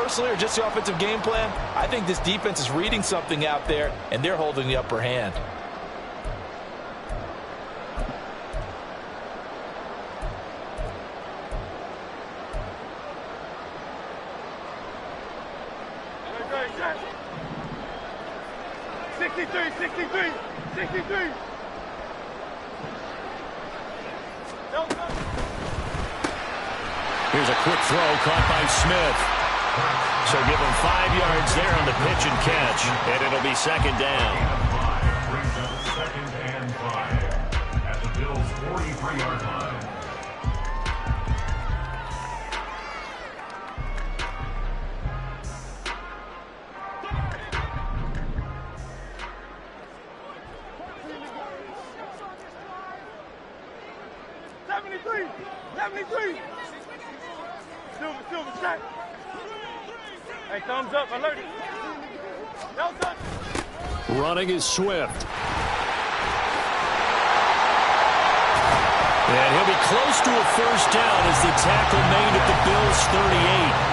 personally or just the offensive game plan, I think this defense is reading something out there, and they're holding the upper hand. Here's a quick throw caught by Smith. So give him 5 yards there on the pitch and catch, and it'll be second down. Brings up second and 5 at the Bills' 43-yard line. Hey, thumbs up, alert it. Running is Swift. And he'll be close to a first down as the tackle made at the Bills' 38.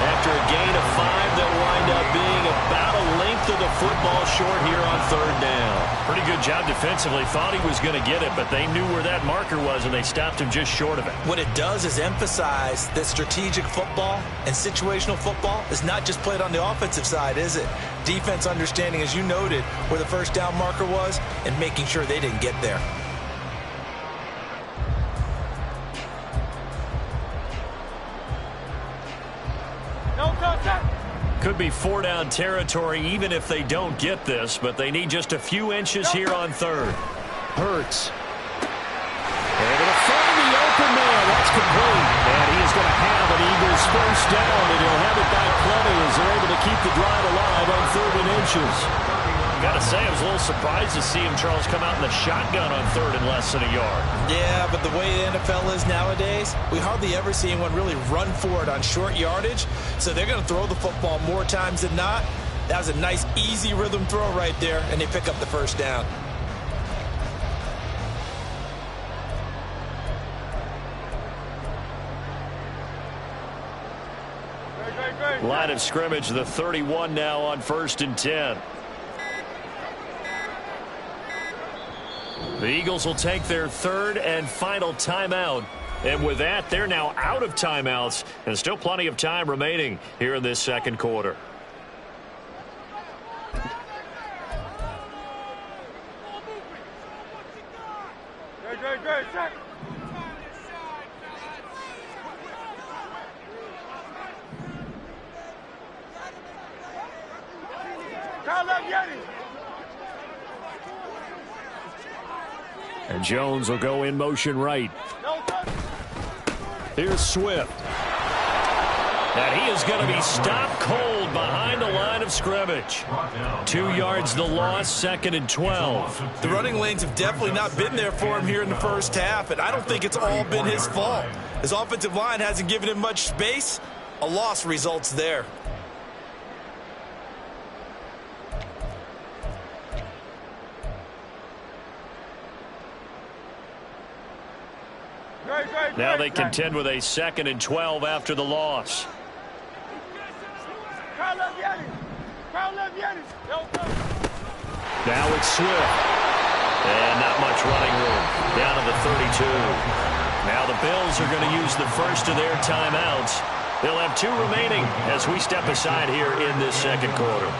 After a gain of 5, they'll wind up being about a length of the football short here on third down. Pretty good job defensively. Thought he was going to get it, but they knew where that marker was, and they stopped him just short of it. What it does is emphasize that strategic football and situational football is not just played on the offensive side, is it? Defense understanding, as you noted, where the first down marker was and making sure they didn't get there. Could be 4-down territory even if they don't get this, but they need just a few inches here on third. Hurts. Able to find the open man. That's complete. And he is going to have an Eagles first down, and he'll have it by plenty as they're able to keep the drive alive on 3rd and inches. Got to say, I was a little surprised to see him, Charles, come out in the shotgun on 3rd and less than a yard. Yeah, but the way the NFL is nowadays, we hardly ever see anyone really run for it on short yardage. So they're going to throw the football more times than not. That was a nice, easy rhythm throw right there, and they pick up the first down. Line of scrimmage, the 31 now on 1st and 10. The Eagles will take their 3rd and final timeout. And with that, they're now out of timeouts and still plenty of time remaining here in this second quarter. And Jones will go in motion right. Here's Swift. And he is going to be stopped cold behind the line of scrimmage. 2 yards the loss, 2nd and 12. The running lanes have definitely not been there for him here in the first half, and I don't think it's all been his fault. His offensive line hasn't given him much space. A loss results there. Now they contend with a 2nd and 12 after the loss. Now it's Swift. And not much running room. Down to the 32. Now the Bills are going to use the first of their timeouts. They'll have 2 remaining as we step aside here in this second quarter.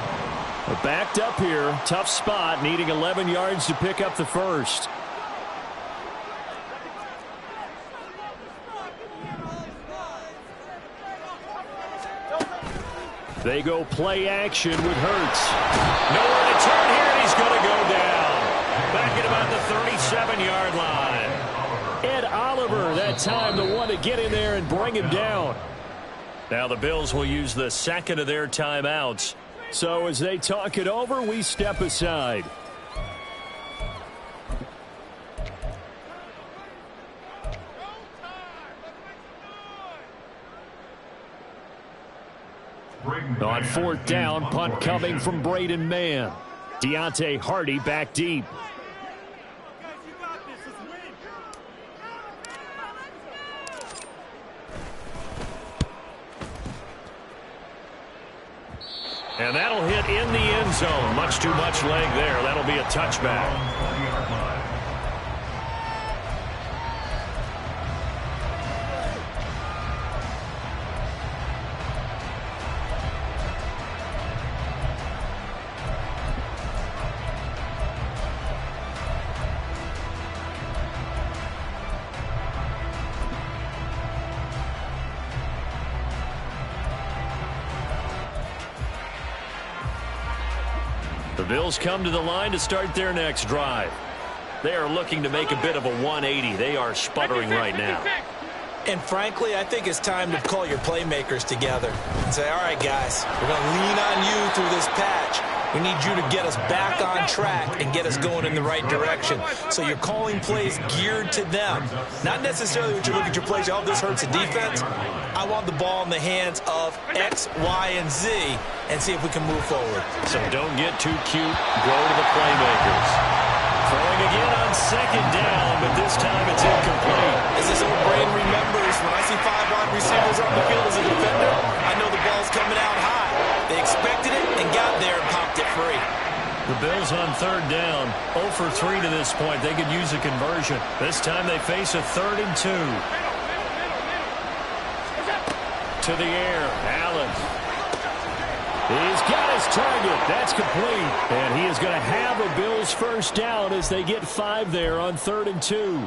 Backed up here. Tough spot. Needing 11 yards to pick up the first. They go play action with Hurts. Nowhere to turn here, and he's going to go down. Back at about the 37-yard line. Ed Oliver, that time, the one to get in there and bring him down. Now the Bills will use the 2nd of their timeouts. So as they talk it over, we step aside. On 4th down, punt coming from Braden Mann. Deontay Hardy back deep. And that'll hit in the end zone. Much too much leg there. That'll be a touchback. The Bills come to the line to start their next drive. They are looking to make a bit of a 180. They are sputtering right now. And frankly, I think it's time to call your playmakers together and say, all right, guys, we're going to lean on you through this patch. We need you to get us back on track and get us going in the right direction. So you're calling plays geared to them. Not necessarily when you look at your plays, oh, this hurts the defense. I want the ball in the hands of X, Y, and Z and see if we can move forward. So don't get too cute. Go to the playmakers. Throwing again on second down, but this time it's incomplete. As this old brain remembers, when I see 5 wide receivers on the field as a defender, I know the ball's coming out high. They expected it and got there and popped it free. The Bills on third down, 0 for 3 to this point. They could use a conversion. This time they face a 3rd and 2. To the air, Allen. He's got his target. That's complete. And he is going to have a Bills first down as they get 5 there on 3rd and 2.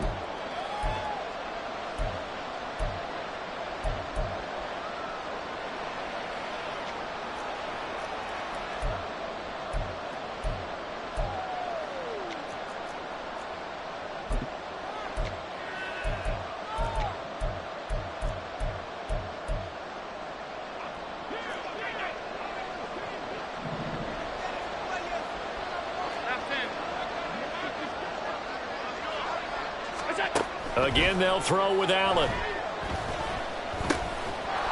Again, they'll throw with Allen.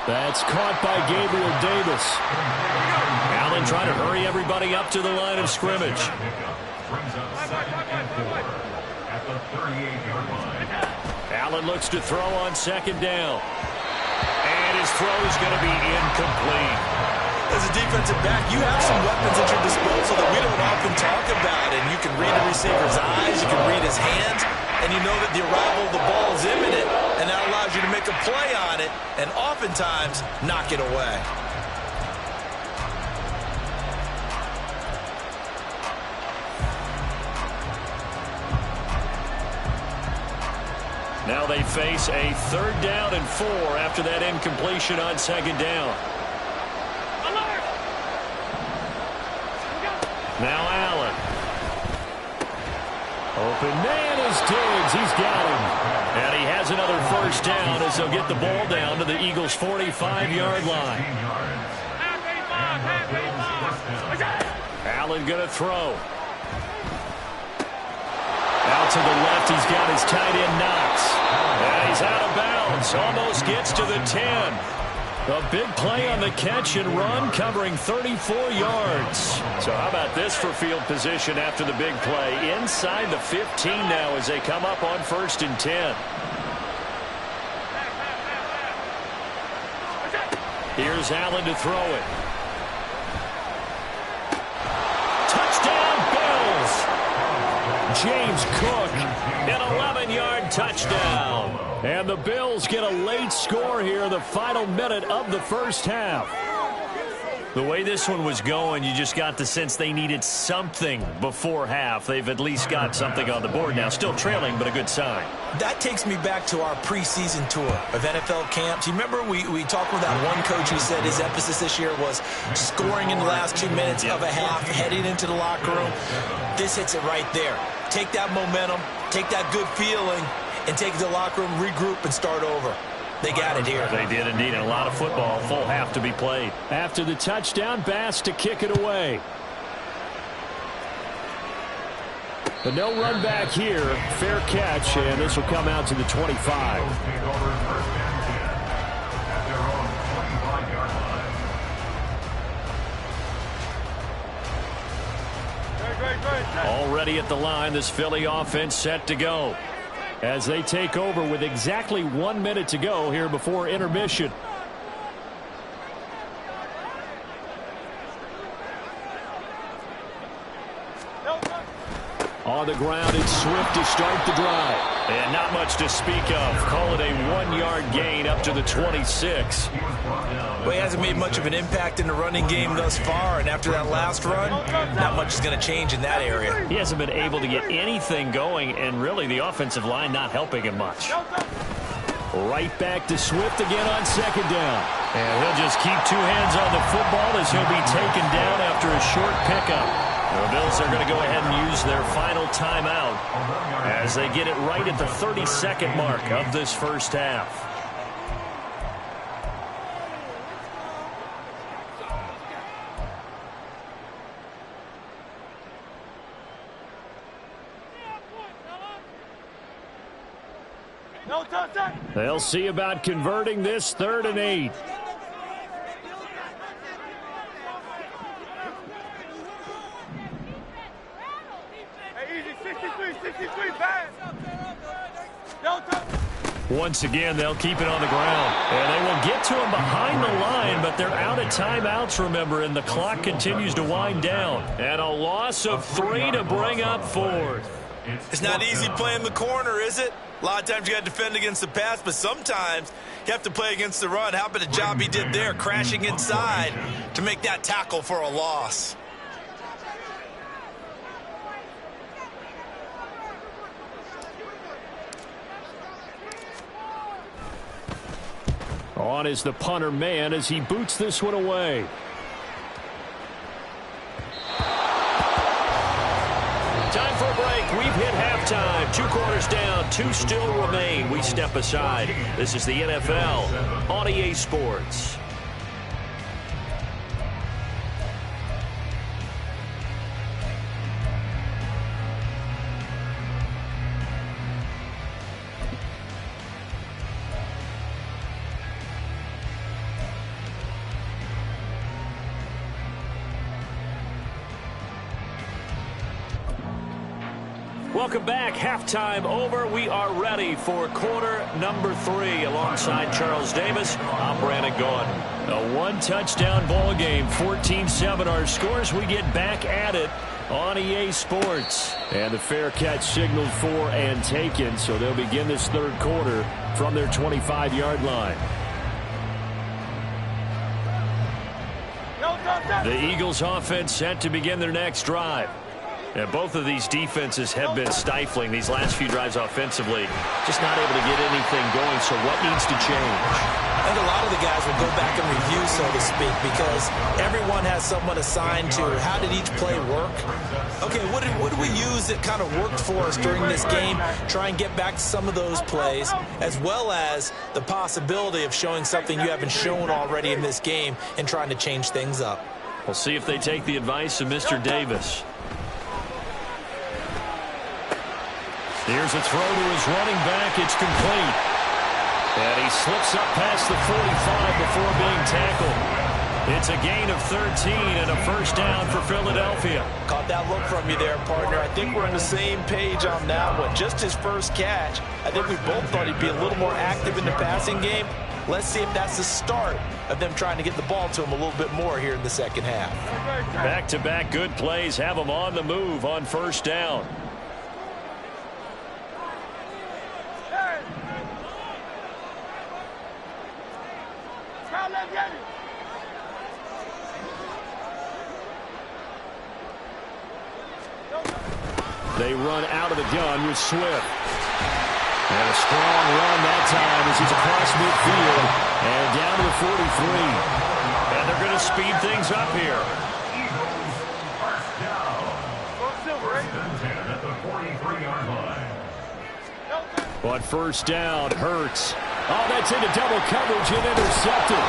That's caught by Gabriel Davis. Allen trying to hurry everybody up to the line of scrimmage. Allen looks to throw on second down. And his throw is going to be incomplete. As a defensive back, you have some weapons at your disposal that we don't often talk about. And you can read the receiver's eyes, you can read his hands, and you know that the arrival of the ball is imminent, and that allows you to make a play on it and oftentimes knock it away. Now they face a 3rd down and 4 after that incompletion on second down. Now Allen. Open man is Diggs. He's got him. And he has another first down as they'll get the ball down to the Eagles' 45-yard line. Allen going to throw. Out to the left, he's got his tight end Knox. And he's out of bounds. Almost gets to the 10. A big play on the catch and run, covering 34 yards. So how about this for field position after the big play? Inside the 15 now as they come up on 1st and 10. Here's Allen to throw it. Touchdown, Bills! James Cook, an 11-yard touchdown. And the Bills get a late score here, the final minute of the first half. The way this one was going, you just got the sense they needed something before half. They've at least got something on the board now. Still trailing, but a good sign. That takes me back to our preseason tour of NFL camps. You remember we talked with that one coach who said his emphasis this year was scoring in the last 2 minutes of a half, heading into the locker room. This hits it right there. Take that momentum, take that good feeling, and take it to the locker room, regroup, and start over. They got it here. They did indeed. And a lot of football, full half to be played. After the touchdown, Bass to kick it away. But no run back here. Fair catch, and this will come out to the 25. Already at the line, this Philly offense set to go as they take over with exactly 1 minute to go here before intermission. On the ground, it's Swift to start the drive. And not much to speak of. Call it a 1-yard gain up to the 26. Well, he hasn't made much of an impact in the running game thus far, and after that last run, not much is going to change in that area. He hasn't been able to get anything going, and really the offensive line not helping him much. Right back to Swift again on second down. And he'll just keep two hands on the football as he'll be taken down after a short pickup. The Bills are going to go ahead and use their final timeout as they get it right at the 30-second mark of this first half. They'll see about converting this 3rd and 8. Once again, they'll keep it on the ground. And they will get to him behind the line, but they're out of timeouts, remember, and the clock continues to wind down. And a loss of 3 to bring up 4th. It's not easy playing the corner, is it? A lot of times you got to defend against the pass, but sometimes you have to play against the run. How about the job he did there, crashing inside to make that tackle for a loss? On is the punter man as he boots this one away. Time for a break. We've hit halftime. 2 quarters down, 2 still remain. We step aside. This is the NFL on EA Sports. Welcome back. Halftime over. We are ready for quarter number 3. Alongside Charles Davis, I'm Brandon Gaudin. A 1-touchdown ball game, 14-7 our scores. We get back at it on EA Sports. And the fair catch signaled for and taken, so they'll begin this 3rd quarter from their 25-yard line. The Eagles offense set to begin their next drive. And both of these defenses have been stifling these last few drives offensively. Just not able to get anything going, so what needs to change? I think a lot of the guys will go back and review, so to speak, because everyone has someone assigned to how did each play work. Okay, what did we use that kind of worked for us during this game? Try and get back to some of those plays, as well as the possibility of showing something you haven't shown already in this game and trying to change things up. We'll see if they take the advice of Mr. Davis. Here's a throw to his running back. It's complete. And he slips up past the 45 before being tackled. It's a gain of 13 and a first down for Philadelphia. Caught that look from you there, partner. I think we're on the same page on that one. Just his first catch. I think we both thought he'd be a little more active in the passing game. Let's see if that's the start of them trying to get the ball to him a little bit more here in the second half. Back-to-back good plays have him on the move on first down. They run out of the gun with Swift. And a strong run that time as he's across midfield and down to the 43. And they're going to speed things up here. But first down, Hurts. Oh, that's into double coverage and intercepted.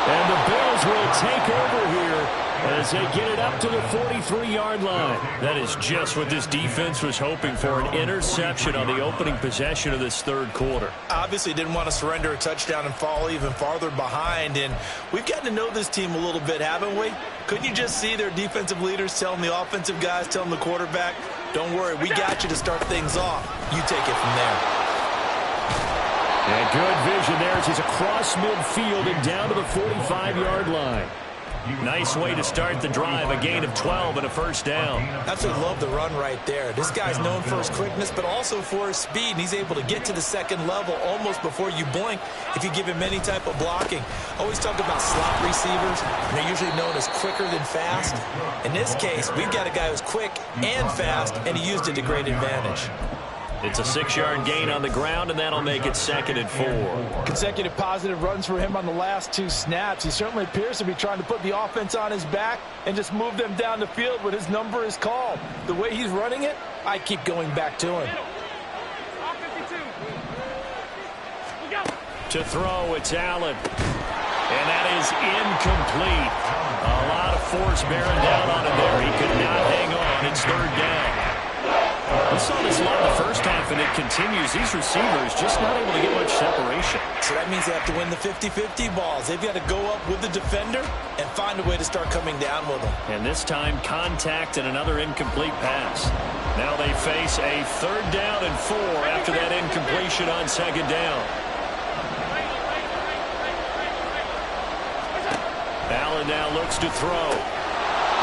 And the Bills will take over here as they get it up to the 43-yard line. That is just what this defense was hoping for, an interception on the opening possession of this 3rd quarter. Obviously didn't want to surrender a touchdown and fall even farther behind, and we've gotten to know this team a little bit, haven't we? Couldn't you just see their defensive leaders telling the offensive guys, telling the quarterback, don't worry, we got you to start things off. You take it from there. And good vision there as he's across midfield and down to the 45-yard line. Nice way to start the drive, a gain of 12 and a first down. Absolutely love the run right there. This guy's known for his quickness, but also for his speed. And he's able to get to the second level almost before you blink if you give him any type of blocking. Always talk about slot receivers, and they're usually known as quicker than fast. In this case, we've got a guy who's quick and fast, and he used it to great advantage. It's a 6-yard gain on the ground, and that'll make it 2nd and 4. Consecutive positive runs for him on the last 2 snaps. He certainly appears to be trying to put the offense on his back and just move them down the field when his number is called. The way he's running it, I keep going back to him. To throw, it's Allen. And that is incomplete. A lot of force bearing down on him there. He could not hang on. It's 3rd down. We saw this a lot in the first half, and it continues. These receivers just not able to get much separation. So that means they have to win the 50-50 balls. They've got to go up with the defender and find a way to start coming down with them. And this time, contact and another incomplete pass. Now they face a 3rd down and 4 after that incompletion on 2nd down. Allen now looks to throw.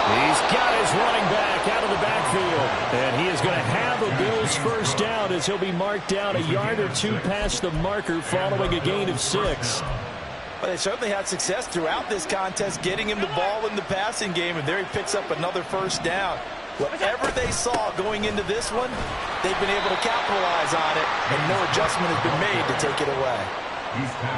He's got his running back out of the backfield. And he is going to have a Bills first down as he'll be marked down a yard or 2 past the marker following a gain of 6. But they certainly had success throughout this contest getting him the ball in the passing game, and there he picks up another first down. Whatever they saw going into this one, they've been able to capitalize on it, and no adjustment has been made to take it away.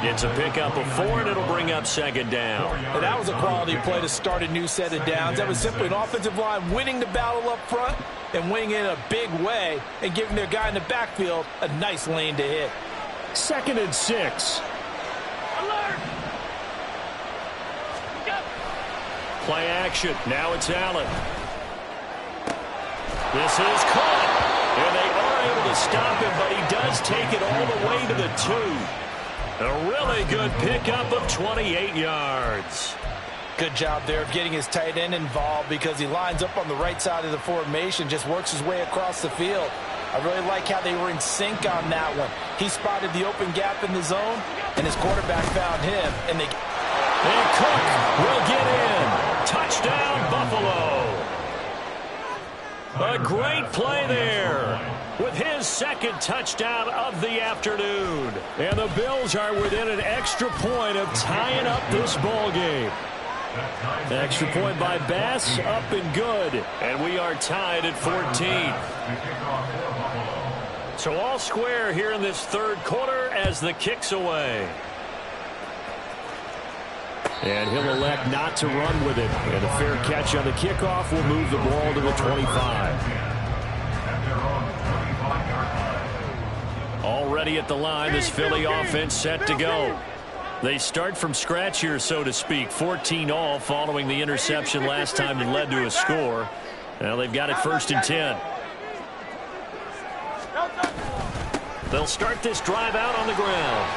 It's a pickup of 4, and it'll bring up 2nd down. And that was a quality play to start a new set of downs. That was simply an offensive line winning the battle up front and winning it in a big way and giving their guy in the backfield a nice lane to hit. 2nd and 6. Play action. Now it's Allen. This is caught. And they are able to stop him, but he does take it all the way to the 2. A really good pickup of 28 yards. Good job there of getting his tight end involved because he lines up on the right side of the formation, just works his way across the field. I really like how they were in sync on that one. He spotted the open gap in the zone, and his quarterback found him. And Cook will get in. Touchdown, Buffalo. A great play there with his 2nd touchdown of the afternoon. And the Bills are within an extra point of tying up this ball game. Extra point by Bass, up and good. And we are tied at 14. So all square here in this 3rd quarter as the kick's away. And he'll elect not to run with it. And a fair catch on the kickoff will move the ball to the 25. Already at the line, this Philly offense set to go. They start from scratch here, so to speak. 14 all following the interception last time that led to a score. Now they've got it 1st and 10. They'll start this drive out on the ground.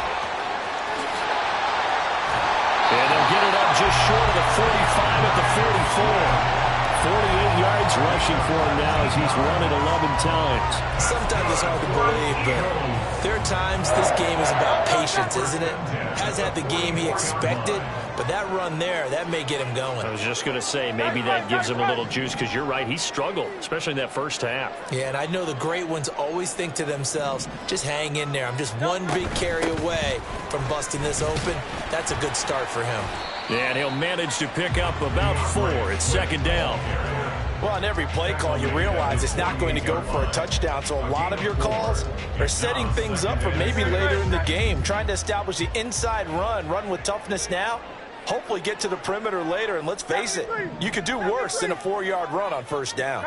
And they'll get it up just short of the 45 at the 44. 48 yards rushing for him now as he's run it 11 times. Sometimes it's hard to believe, but there are times this game is about patience, isn't it? Has had the game he expected, but that run there, that may get him going. I was just going to say, maybe that gives him a little juice because you're right, he struggled, especially in that first half. Yeah, and I know the great ones always think to themselves, just hang in there. I'm just one big carry away from busting this open. That's a good start for him. And he'll manage to pick up about 4. It's 2nd down. Well, on every play call, you realize it's not going to go for a touchdown. So a lot of your calls are setting things up for maybe later in the game, trying to establish the inside run with toughness now, hopefully get to the perimeter later. And let's face it, you could do worse than a 4-yard run on 1st down.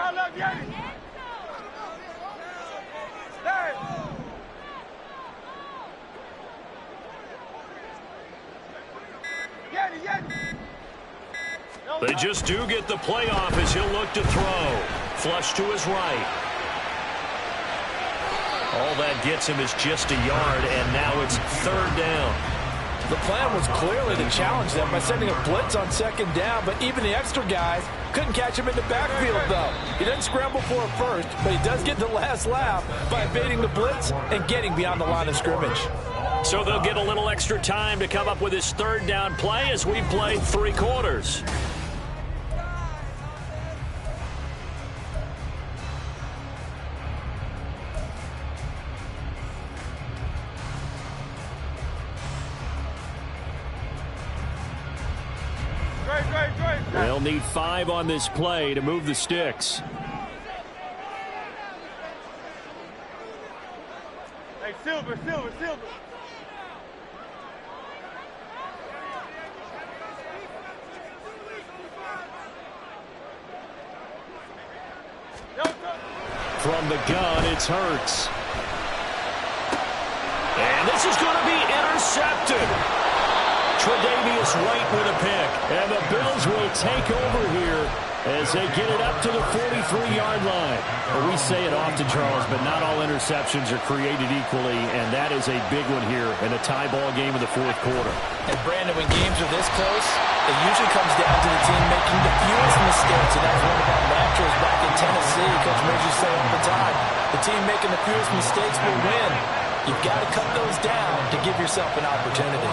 They just do get the playoff as he'll look to throw. Flush to his right. All that gets him is just a yard, and now it's 3rd down. The plan was clearly to challenge them by sending a blitz on 2nd down, but even the extra guys couldn't catch him in the backfield, though. He doesn't scramble for it first, but he does get the last laugh by evading the blitz and getting beyond the line of scrimmage. So they'll get a little extra time to come up with his 3rd down play as we play 3 quarters. They'll need 5 on this play to move the sticks. Hey, Silver. From the gun, it's Hurts. And this is going to be intercepted. Tre'Davious White with a pick. And the Bills will take over here as they get it up to the 43-yard line. Well, we say it often, Charles, but not all interceptions are created equally, and that is a big one here in a tie ball game in the fourth quarter. And, Brandon, when games are this close, it usually comes down to the team making the fewest mistakes, and that's one of our mantras back in Tennessee. Coach Major say all the time, the team making the fewest mistakes will win. You've got to cut those down to give yourself an opportunity.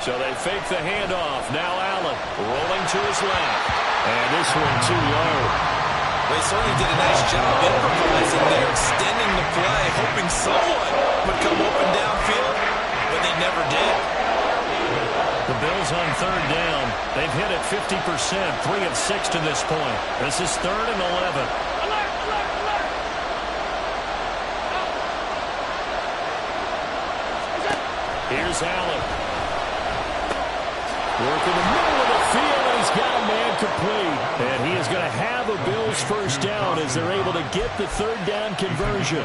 So they fake the handoff. Now Allen rolling to his left. And this one too low. They certainly did a nice job improvising there, extending the play, hoping someone would come open downfield, but they never did. The Bills on third down. They've hit it 50%, 3 of 6 to this point. This is 3rd and 11. Here's Allen. Working the middle of the field, and he's got a man complete. And he is going to have a Bills first down as they're able to get the third down conversion.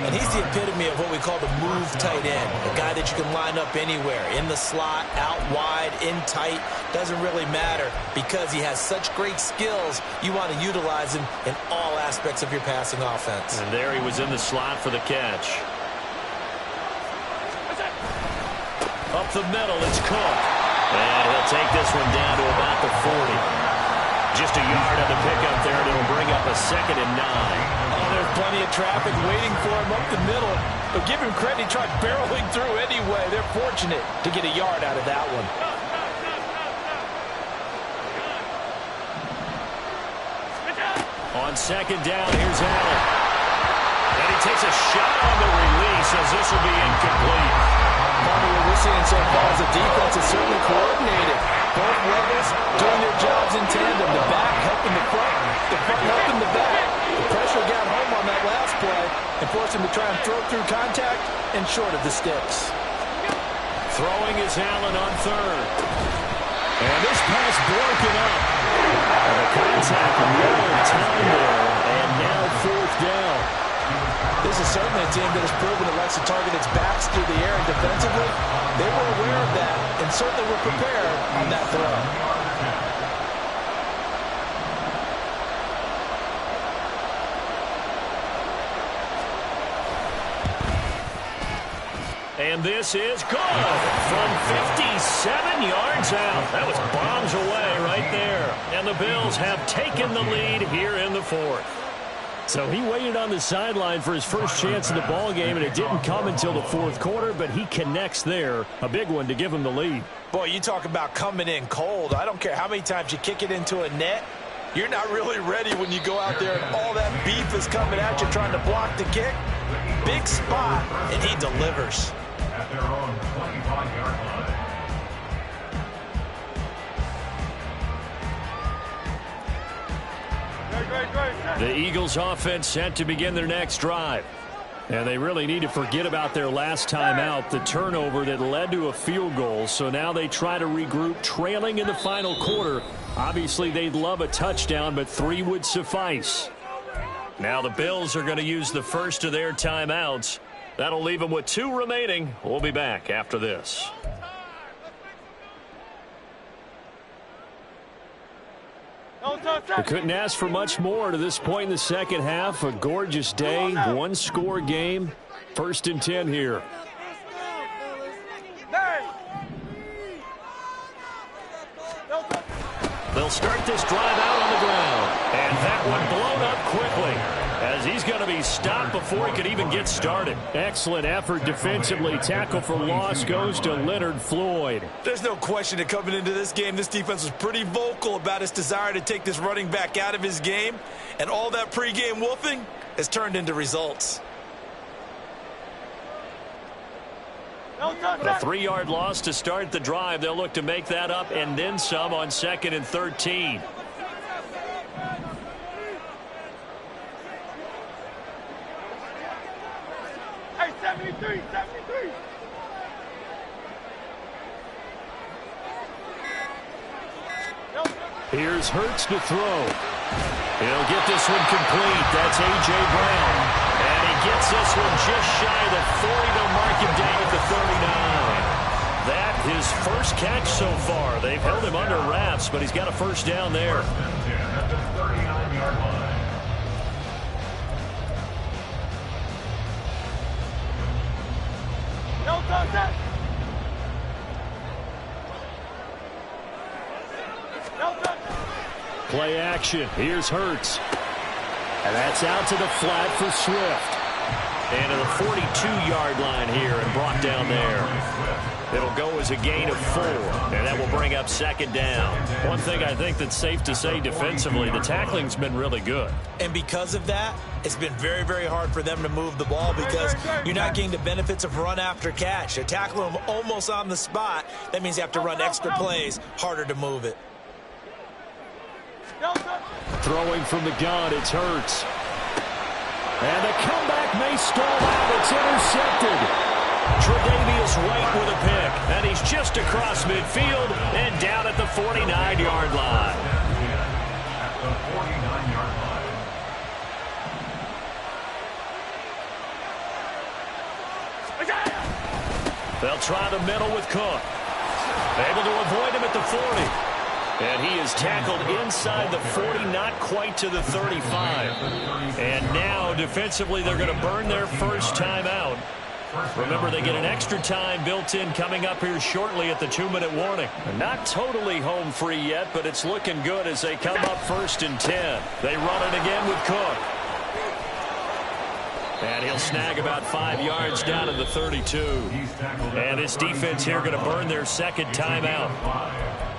And he's the epitome of what we call the move tight end, a guy that you can line up anywhere, in the slot, out wide, in tight, doesn't really matter because he has such great skills. You want to utilize him in all aspects of your passing offense. And there he was in the slot for the catch. Up the middle, it's Cook. And he'll take this one down to about the 40. Just a yard on the pickup there, and it'll bring up a 2nd and 9. Oh, there's plenty of traffic waiting for him up the middle. But give him credit, he tried barreling through anyway. They're fortunate to get a yard out of that one. On 2nd down, here's Allen. And he takes a shot on the release as this will be incomplete. Part of what we're seeing so far is the defense is certainly coordinated. Both levels doing their jobs in tandem. The back helping the front helping the back. The pressure got home on that last play and forced him to try and throw through contact and short of the sticks. Throwing is Allen on 3rd. And this pass broken up. And the contact long time there. And now 4th down. This is certainly a team that has proven it likes to target its backs through the air, and defensively, they were aware of that and certainly were prepared on that throw. And this is good from 57 yards out. That was bombs away right there. And the Bills have taken the lead here in the 4th. So he waited on the sideline for his first chance in the ball game, and it didn't come until the 4th quarter, but he connects there. A big one to give him the lead. Boy, you talk about coming in cold. I don't care how many times you kick it into a net. You're not really ready when you go out there and all that beef is coming at you trying to block the kick. Big spot, and he delivers. At their own 25-yard line. The Eagles offense set to begin their next drive. And they really need to forget about their last time out, the turnover that led to a field goal. So now they try to regroup, trailing in the final quarter. Obviously, they'd love a touchdown, but 3 would suffice. Now the Bills are going to use the first of their timeouts. That'll leave them with 2 remaining. We'll be back after this. We couldn't ask for much more to this point in the second half. A gorgeous day, 1-score game. 1st and 10 here. They'll start this drive out on the ground. And that one blown up quickly as he's going to be stopped before he could even get started. Excellent effort defensively. Tackle for loss goes to Leonard Floyd. There's no question that coming into this game, this defense was pretty vocal about its desire to take this running back out of his game. And all that pregame wolfing has turned into results. A 3-yard loss to start the drive. They'll look to make that up and then some on 2nd and 13. Hey, 73. Here's Hurts to throw. He'll get this one complete. That's A.J. Brown. And he gets this one just shy of the 40. They'll mark him down at the 39. That his first catch so far. They've held him under wraps, but he's got a first down there. No contact. Play action. Here's Hurts. And that's out to the flat for Swift. And to the 42-yard line here and brought down there. It'll go as a gain of 4, and that will bring up 2nd down. One thing I think that's safe to say defensively, the tackling's been really good. And because of that, it's been very, very hard for them to move the ball because you're not getting the benefits of run after catch. You tackle them almost on the spot. That means you have to run extra plays, harder to move it. Throwing from the gun, it's Hurts. And the comeback may stall out. It's intercepted. Tre'Davious White with a pick. And he's just across midfield and down at the 49-yard line. At the 49-yard line. They'll try the middle with Cook. Able to avoid him at the 40. And he is tackled inside the 40, not quite to the 35. And now, defensively, they're going to burn their first timeout. Remember, they get an extra time built in coming up here shortly at the 2-minute warning. Not totally home free yet, but it's looking good as they come up 1st and 10. They run it again with Cook. And he'll snag about 5 yards down to the 32. And this defense here going to burn their 2nd timeout.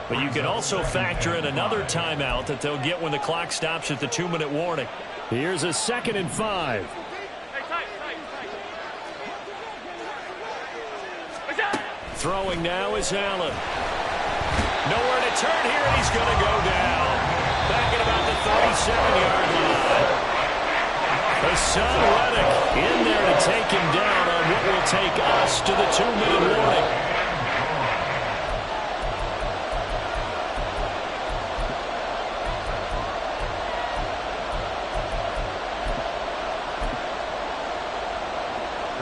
But you can also factor in another timeout that they'll get when the clock stops at the 2-minute warning. Here's a 2nd and 5. Throwing now is Allen. Nowhere to turn here, and he's going to go down. Back at about the 37-yard line. Hassan Reddick in there to take him down on what will take us to the 2-minute warning.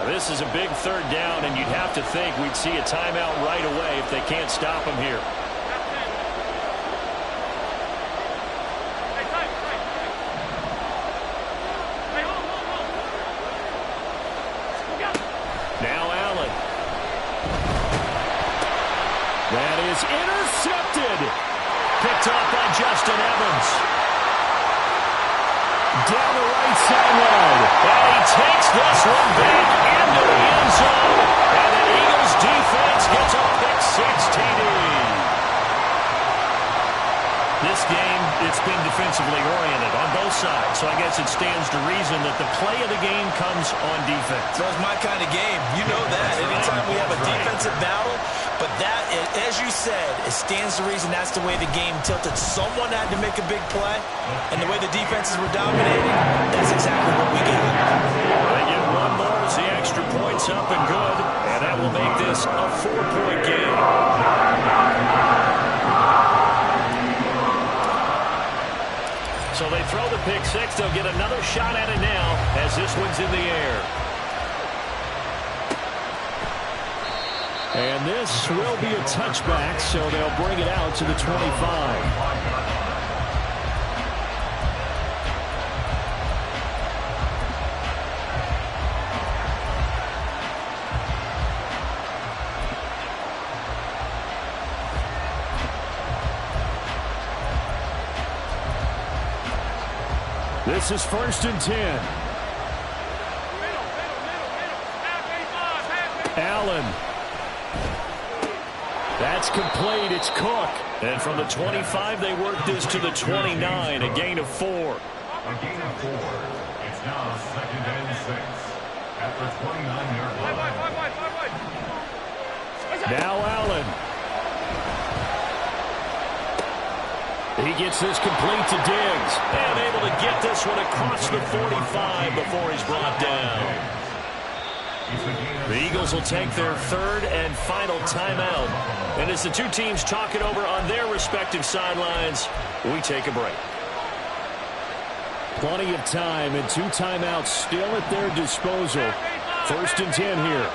This is a big 3rd down, and you'd have to think we'd see a timeout right away if they can't stop him here. Now Allen. That is intercepted. Picked off by Justin Evans. Down the right sideline. And he takes this one back into the end zone. And the Eagles defense gets a pick-6 TD. This game, it's been defensively oriented on both sides. So I guess it stands to reason that the play of the game comes on defense. That's my kind of game. You know that. Anytime we have a defensive battle, but that, as you said, it stands to reason that's the way the game tilted. Someone had to make a big play, and the way the defenses were dominating, that's exactly what we get. They get one more as the extra point's up and good, and that will make this a 4-point game. So they throw the pick-6. They'll get another shot at it now as this one's in the air. And this will be a touchback, so they'll bring it out to the 25. This is 1st and 10. Allen. That's complete. It's Cook. And from the 25, they work this to the 29, a gain of 4. A gain of 4. It's now 2nd and 6. At the 29-yard line. Now Allen. He gets this complete to Diggs. And able to get this one across the 45 before he's brought down. The Eagles will take their third and final timeout. And as the two teams talk it over on their respective sidelines, we take a break. Plenty of time and two timeouts still at their disposal. 1st and 10 here.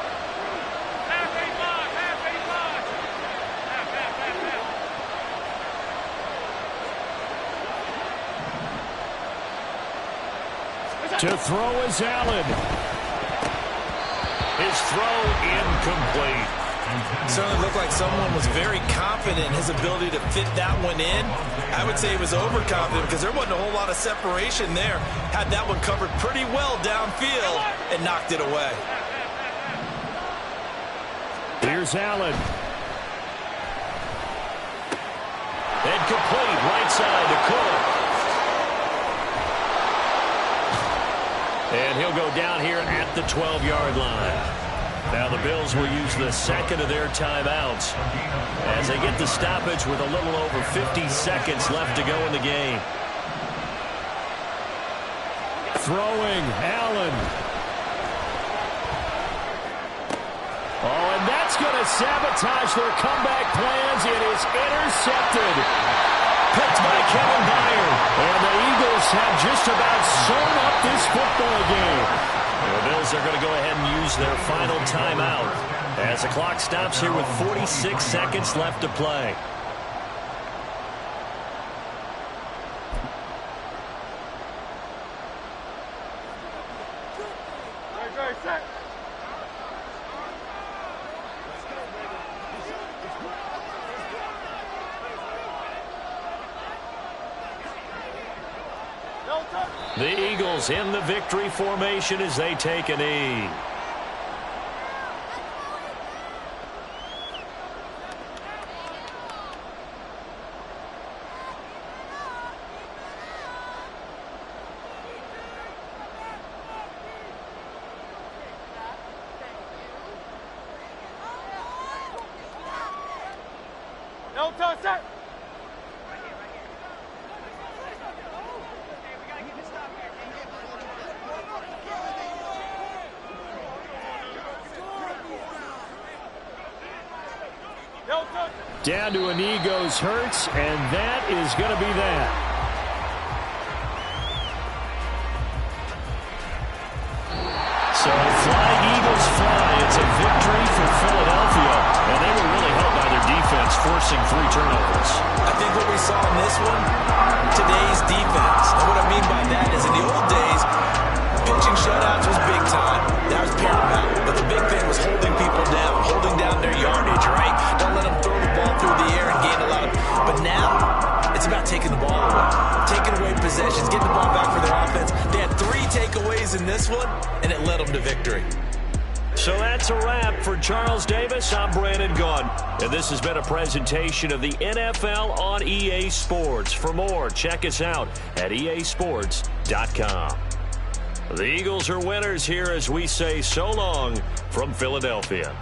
To throw is Allen. His throw incomplete. Certainly looked like someone was very confident in his ability to fit that one in. I would say he was overconfident because there wasn't a whole lot of separation there. Had that one covered pretty well downfield and knocked it away. Here's Allen. And complete right side to Cook. And he'll go down here at the 12-yard line. Now the Bills will use the second of their timeouts as they get the stoppage with a little over 50 seconds left to go in the game. Throwing, Allen. Oh, and that's going to sabotage their comeback plans. It is intercepted. Picked by Kevin Byard. And the Eagles have just about sewn up this football game. The Bills are going to go ahead and use their final timeout as the clock stops here with 46 seconds left to play. The Eagles in the victory formation as they take a knee. No touch that. Down to a knee goes Hurts, and that is going to be that. So flying Eagles fly. It's a victory for Philadelphia, and they were really helped by their defense, forcing 3 turnovers. I think what we saw in this one, today's defense. And what I mean by that is in the old days, pitching shutouts was big time. That was paramount. But the big thing was holding people down, holding down their yardage, right? Don't let them throw the ball through the air and gain a lot of... But now, it's about taking the ball away. Taking away possessions, getting the ball back for their offense. They had 3 takeaways in this one, and it led them to victory. So that's a wrap for Charles Davis. I'm Brandon Gunn. And this has been a presentation of the NFL on EA Sports. For more, check us out at easports.com. The Eagles are winners here as we say so long from Philadelphia.